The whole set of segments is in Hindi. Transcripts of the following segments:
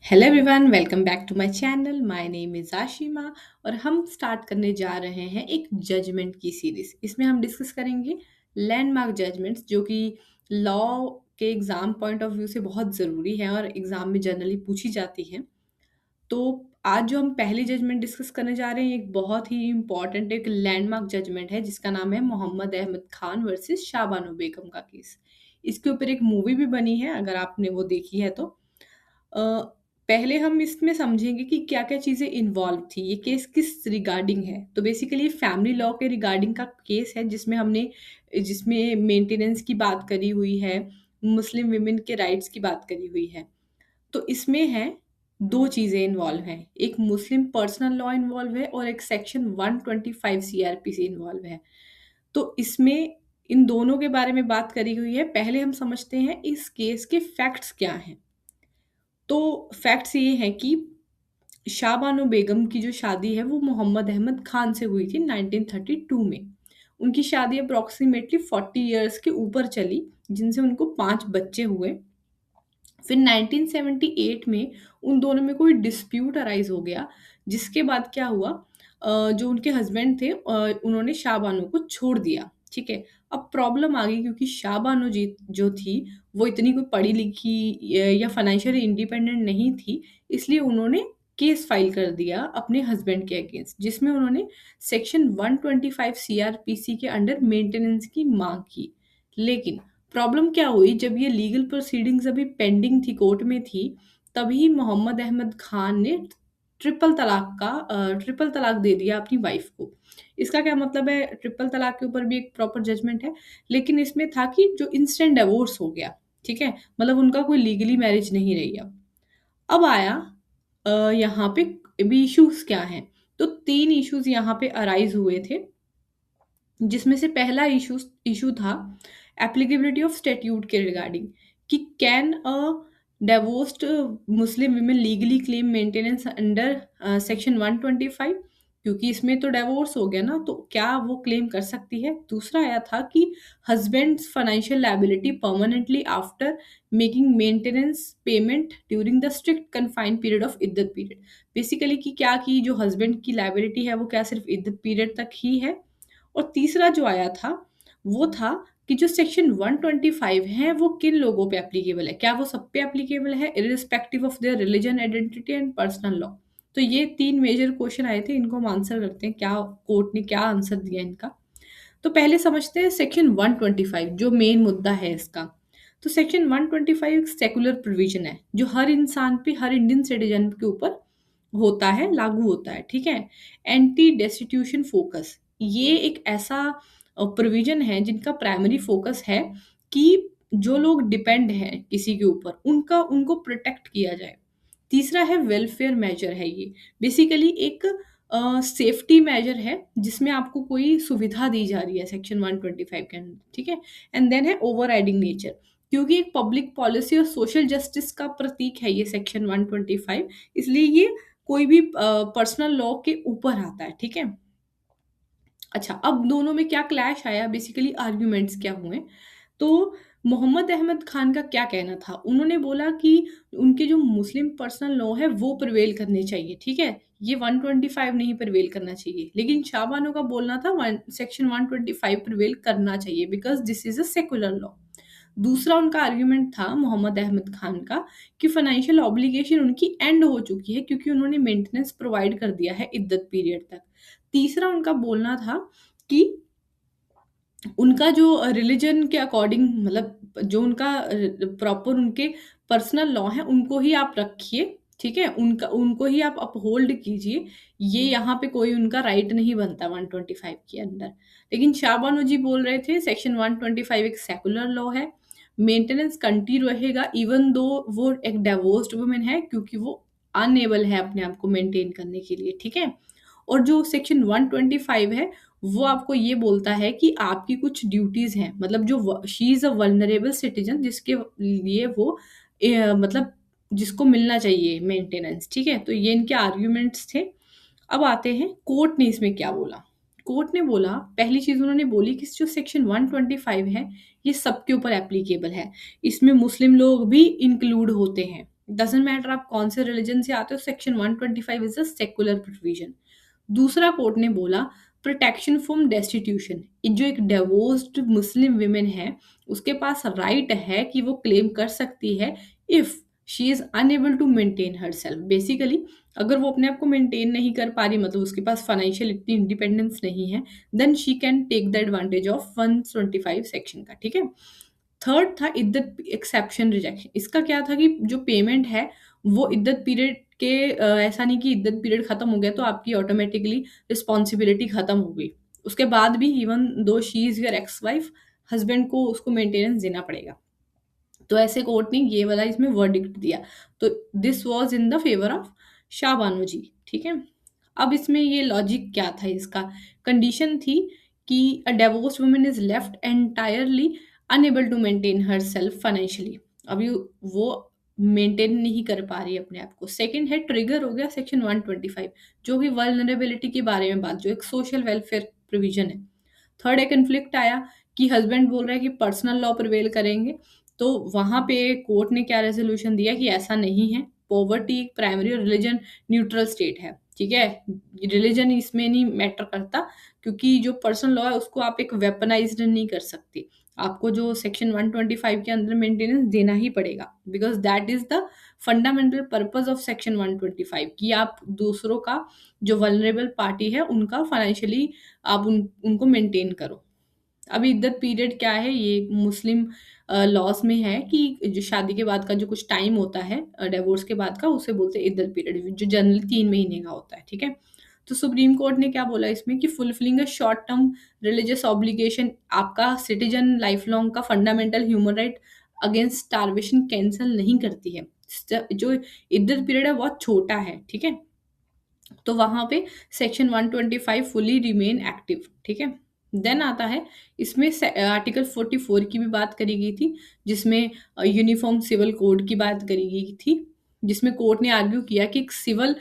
Hello everyone, welcome back to my channel. My name is Ashima और हम स्टार्ट करने जा रहे हैं एक जजमेंट की सीरीज। इसमें हम डिस्कस करेंगे लैंडमार्क जजमेंट्स जो कि लॉ के एग्ज़ाम पॉइंट ऑफ व्यू से बहुत ज़रूरी है और एग्ज़ाम में जनरली पूछी जाती हैं। तो आज जो हम पहली जजमेंट डिस्कस करने जा रहे हैं, एक बहुत ही इम्पॉर्टेंट एक लैंडमार्क जजमेंट है जिसका नाम है मोहम्मद अहमद खान वर्सेस शाहबानो बेगम का केस। इसके ऊपर एक मूवी भी बनी है, अगर आपने वो देखी है तो। अ, पहले हम इसमें समझेंगे कि क्या-क्या चीज़ें इन्वॉल्व थी, ये केस किस रिगार्डिंग है। तो बेसिकली ये फैमिली लॉ के रिगार्डिंग का केस है जिसमें मेंटेनेंस की बात करी हुई है, मुस्लिम वुमेन के राइट्स की बात करी हुई है। तो इसमें है 2 चीज़ें इन्वॉल्व हैं, एक मुस्लिम पर्सनल लॉ इन्वॉल्व है और एक सेक्शन 125 सीआरपीसी इन्वॉल्व है। तो इसमें इन दोनों के बारे में बात करी हुई है। पहले हम समझते हैं इस केस के फैक्ट्स क्या हैं। तो फैक्ट्स ये हैं कि शाहबानो बेगम की जो शादी है वो मोहम्मद अहमद खान से हुई थी 1932 में। उनकी शादी अप्रॉक्सीमेटली 40 इयर्स के ऊपर चली, जिनसे उनको 5 बच्चे हुए। फिर 1978 में उन दोनों में कोई डिस्प्यूट अराइज हो गया, जिसके बाद क्या हुआ, जो उनके हस्बैंड थे उन्होंने शाहबानो को छोड़ दिया। ठीक है। अब प्रॉब्लम आ गई क्योंकि शाहबानो जी जो थी वो इतनी कोई पढ़ी लिखी या फाइनेंशियली इंडिपेंडेंट नहीं थी, इसलिए उन्होंने केस फाइल कर दिया अपने हस्बैंड के अगेंस्ट, जिसमें उन्होंने सेक्शन 125 सीआरपीसी के अंडर मेंटेनेंस की मांग की। लेकिन प्रॉब्लम क्या हुई, जब ये लीगल प्रोसीडिंग्स अभी पेंडिंग थी, कोर्ट में थी, तभी मोहम्मद अहमद खान ने ट्रिपल तलाक दे दिया अपनी वाइफ को। इसका क्या मतलब है, ट्रिपल तलाक के ऊपर भी एक प्रॉपर जजमेंट है, लेकिन इसमें था कि जो इंस्टेंट डिवोर्स हो गया। ठीक है, मतलब उनका कोई लीगली मैरिज नहीं रही अब आया यहाँ पे भी इश्यूज क्या हैं। तो 3 इश्यूज यहाँ पे अराइज हुए थे, जिसमें से पहला इशू था एप्लीकेबिलिटी ऑफ स्टैट्यूट के रिगार्डिंग, कि can a divorced Muslim women legally claim maintenance under section 125, क्योंकि इसमें तो डिवोर्स हो गया ना, तो क्या वो क्लेम कर सकती है। दूसरा आया था कि husbands financial liability permanently after making maintenance payment during the strict confined period of इद्दत पीरियड। बेसिकली कि क्या की जो हस्बैंड की लायबिलिटी है वो क्या सिर्फ इद्दत पीरियड तक ही है। और तीसरा जो आया था, वो था कि जो सेक्शन 125 है वो किन लोगों पे एप्लीकेबल है, क्या वो सब पे एप्लीकेबल है irrespective of their religion, identity and personal law. तो ये 3 मेजर क्वेश्चन आए थे, इनको हम आंसर करते हैं, क्या कोर्ट ने क्या आंसर दिया इनका। तो पहले समझते हैं सेक्शन 125, जो मेन मुद्दा है इसका। तो सेक्शन 125 एक सेकुलर प्रोविजन है जो हर इंसान पे, हर इंडियन सिटीजन के ऊपर होता है, लागू होता है। ठीक है। एंटी डेस्टिट्यूशन फोकस, ये एक ऐसा प्रोविजन है जिनका प्राइमरी फोकस है कि जो लोग डिपेंड हैं किसी के ऊपर, उनका उनको प्रोटेक्ट किया जाए। तीसरा है वेलफेयर मेजर है ये, बेसिकली एक सेफ्टी मेजर है जिसमें आपको कोई सुविधा दी जा रही है सेक्शन 125 के अंदर। ठीक है। एंड देन है ओवर राइडिंग नेचर, क्योंकि एक पब्लिक पॉलिसी और सोशल जस्टिस का प्रतीक है ये सेक्शन 125, इसलिए ये कोई भी पर्सनल लॉ के ऊपर आता है। ठीक है। अच्छा, अब दोनों में क्या क्लैश आया, बेसिकली आर्ग्यूमेंट्स क्या हुए। तो मोहम्मद अहमद खान का क्या कहना था, उन्होंने बोला कि उनके जो मुस्लिम पर्सनल लॉ है वो प्रिवेल करने चाहिए। ठीक है, ये 125 नहीं प्रिवेल करना चाहिए। लेकिन शाहबानो का बोलना था सेक्शन 125 प्रिवेल करना चाहिए because this is a secular law. दूसरा उनका आर्ग्यूमेंट था मोहम्मद अहमद खान का कि फाइनेंशियल ऑब्लिगेशन उनकी एंड हो चुकी है क्योंकि उन्होंने मेंटेनेंस प्रोवाइड कर दिया है इद्दत पीरियड तक। तीसरा उनका बोलना था कि उनका जो रिलीजन के अकॉर्डिंग, मतलब जो उनका प्रॉपर उनके पर्सनल लॉ है उनको ही आप रखिए। ठीक है, उनका उनको ही आप अपहोल्ड कीजिए, ये यहाँ पे कोई उनका राइट नहीं बनता 125 के अंदर। लेकिन शाहबानो जी बोल रहे थे सेक्शन 125 एक सेकुलर लॉ है, मेंटेनेंस कंटिन्यू रहेगा इवन दो वो एक डिवोर्स्ड वुमेन है, क्योंकि वो अनएबल है अपने आप को मेंटेन करने के लिए। ठीक है। और जो सेक्शन 125 है वो आपको ये बोलता है कि आपकी कुछ ड्यूटीज हैं, मतलब जो she is a vulnerable citizen जिसके लिए वो मतलब जिसको मिलना चाहिए मेंटेनेंस। ठीक है, तो ये इनके आर्ग्यूमेंट्स थे। अब आते हैं कोर्ट ने इसमें क्या बोला। कोर्ट ने बोला, पहली चीज उन्होंने बोली कि जो सेक्शन 125 है ये सबके ऊपर एप्लीकेबल है, इसमें मुस्लिम लोग भी इंक्लूड होते हैं। डजेंट मैटर आप कौन से रिलीजन से आते हो, section 125 is a secular provision. दूसरा कोर्ट ने बोला प्रोटेक्शन फ्रॉम डेस्टिट्यूशन, जो एक डिवोर्स्ड मुस्लिम विमेन है उसके पास राइट है कि वो क्लेम कर सकती है if she is unable to maintain her self. Basically अगर वो अपने आप को मेंटेन नहीं कर पा रही, मतलब उसके पास फाइनेंशियल इतनी इंडिपेंडेंस नहीं है, then she can take the advantage of 125 section का। ठीक है। थर्ड था इद्दत एक्सेप्शन रिजेक्शन। इसका क्या था कि जो पेमेंट है वो इद्दत पीरियड के ऐसा नहीं कि इद्दत पीरियड खत्म हो गया तो आपकी ऑटोमेटिकली रिस्पॉन्सिबिलिटी खत्म हो गई, उसके बाद भी even though she is your ex wife, husband को उसको मेंटेनेंस देना पड़ेगा। तो ऐसे कोर्ट ने ये वाला इसमें वर्डिक्ट दिया। तो this was in the favour of Shah Bano ji. ठीक है। अब इसमें ये लॉजिक क्या था इसका, कंडीशन थी कि a divorced woman is left entirely unable to maintain her self financially. अभी वो मेंटेन नहीं कर पा रही है अपने आप को। सेकंड है ट्रिगर हो गया सेक्शन 125, जो कि वल्नरेबिलिटी के बारे में बात, जो एक सोशल वेलफेयर प्रोविजन है। थर्ड है कन्फ्लिक्ट आया कि हस्बैंड बोल रहा है कि पर्सनल लॉ प्रिवेल करेंगे, तो वहां पे कोर्ट ने क्या रेजोल्यूशन दिया कि ऐसा नहीं है, पॉवर्टी एक प्राइमरी और रिलीजन न्यूट्रल स्टेट है। ठीक है। रिलीजन इसमें नहीं मैटर करता, क्योंकि जो पर्सनल लॉ है उसको आप एक वेपनाइज्ड नहीं कर सकते, आपको जो सेक्शन 125 के अंदर मेंटेनेंस देना ही पड़ेगा, because that is the fundamental purpose of section 125 कि आप दूसरों का, जो वल्नरेबल पार्टी है उनका फाइनेंशियली आप उनको मेंटेन करो। अभी इद्दत पीरियड क्या है, ये मुस्लिम लॉज में है कि जो शादी के बाद का जो कुछ टाइम होता है डिवोर्स के बाद का, उसे बोलते हैं इद्दत पीरियड, जो जनरली 3 महीने का होता है। ठीक है। तो सुप्रीम कोर्ट ने क्या बोला इसमें कि fulfilling a short term religious obligation आपका सिटीजन लाइफ लॉन्ग का fundamental human right against starvation cancel नहीं करती है। जो इद्दत पीरियड है बहुत छोटा है। ठीक है। तो वहां पे सेक्शन 125 फुली रिमेन एक्टिव। ठीक है। देन आता है इसमें आर्टिकल 44 की भी बात करी गई थी, जिसमें यूनिफॉर्म सिविल कोड की बात करी गई थी, जिसमें कोर्ट ने आर्ग्यू किया कि एक civil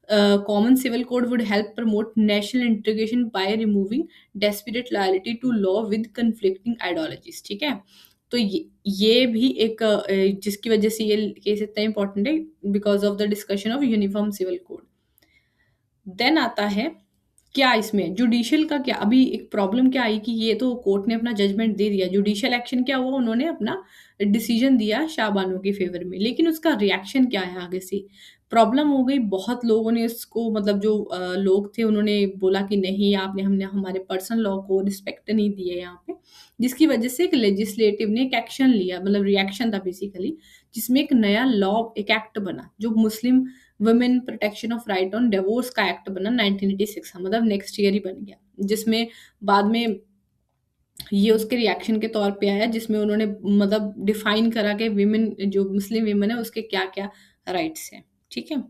common civil code would help promote national integration by removing desperate loyalty to law with conflicting ideologies. ठीक है। तो ये भी एक जिसकी वजह से ये केस इतना इंपॉर्टेंट है, because of the discussion of uniform civil code. Then आता है क्या इसमें जुडिशियल का क्या, अभी एक प्रॉब्लम क्या आई कि ये तो कोर्ट ने अपना जजमेंट दे दिया, जुडिशियल एक्शन क्या हुआ, उन्होंने अपना डिसीजन दिया शाह बानो के फेवर में, लेकिन उसका रिएक्शन क्या है आगे से, प्रॉब्लम हो गई। बहुत लोगों ने इसको, मतलब जो लोग थे उन्होंने बोला कि नहीं आपने हमने हमारे पर्सनल लॉ को रिस्पेक्ट नहीं दिया यहाँ पे, जिसकी वजह से एक लेजिस्लेटिव ने एक एक्शन लिया, मतलब रिएक्शन था बेसिकली, जिसमें एक नया लॉ, एक एक्ट बना जो Muslim women protection of right on divorce का एक्ट बना 1986 का, मतलब नेक्स्ट ईयर ही बन गया, जिसमें बाद में ये उसके रिएक्शन के तौर पे आया, जिसमें उन्होंने मतलब डिफाइन करा कि विमेन, जो मुस्लिम विमेन है उसके क्या क्या राइट्स हैं। ठीक है।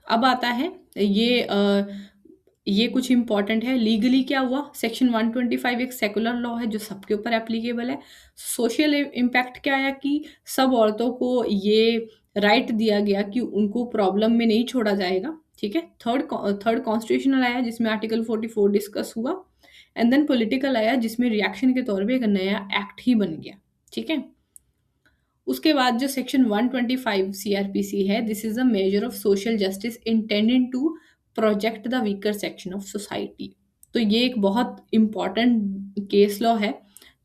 अब आता है ये कुछ इंपॉर्टेंट है, लीगली क्या हुआ, सेक्शन 125 एक सेकुलर लॉ है जो सबके ऊपर एप्लीकेबल है। सोशल इम्पैक्ट क्या आया कि सब औरतों को ये राइट दिया गया कि उनको प्रॉब्लम में नहीं छोड़ा जाएगा। ठीक है। थर्ड कॉन्स्टिट्यूशनल आया जिसमें आर्टिकल 44 डिस्कस हुआ। एंड देन पॉलिटिकल आया जिसमें रिएक्शन के तौर पे एक नया एक्ट ही बन गया। ठीक है। उसके बाद जो सेक्शन 125 सीआरपीसी है, this is a major of social justice intended to project the weaker section of society. तो ये एक बहुत इंपॉर्टेंट केस लॉ है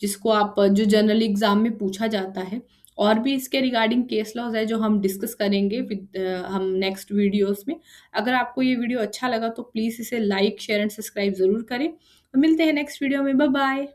जिसको आप, जो जनरल एग्जाम में पूछा जाता है। और भी इसके रिगार्डिंग केस लॉज है जो हम डिस्कस करेंगे विद हम नेक्स्ट वीडियोस में। अगर आपको ये वीडियो अच्छा लगा तो प्लीज़ इसे लाइक शेयर एंड सब्सक्राइब ज़रूर करें। तो मिलते हैं नेक्स्ट वीडियो में। Bye bye.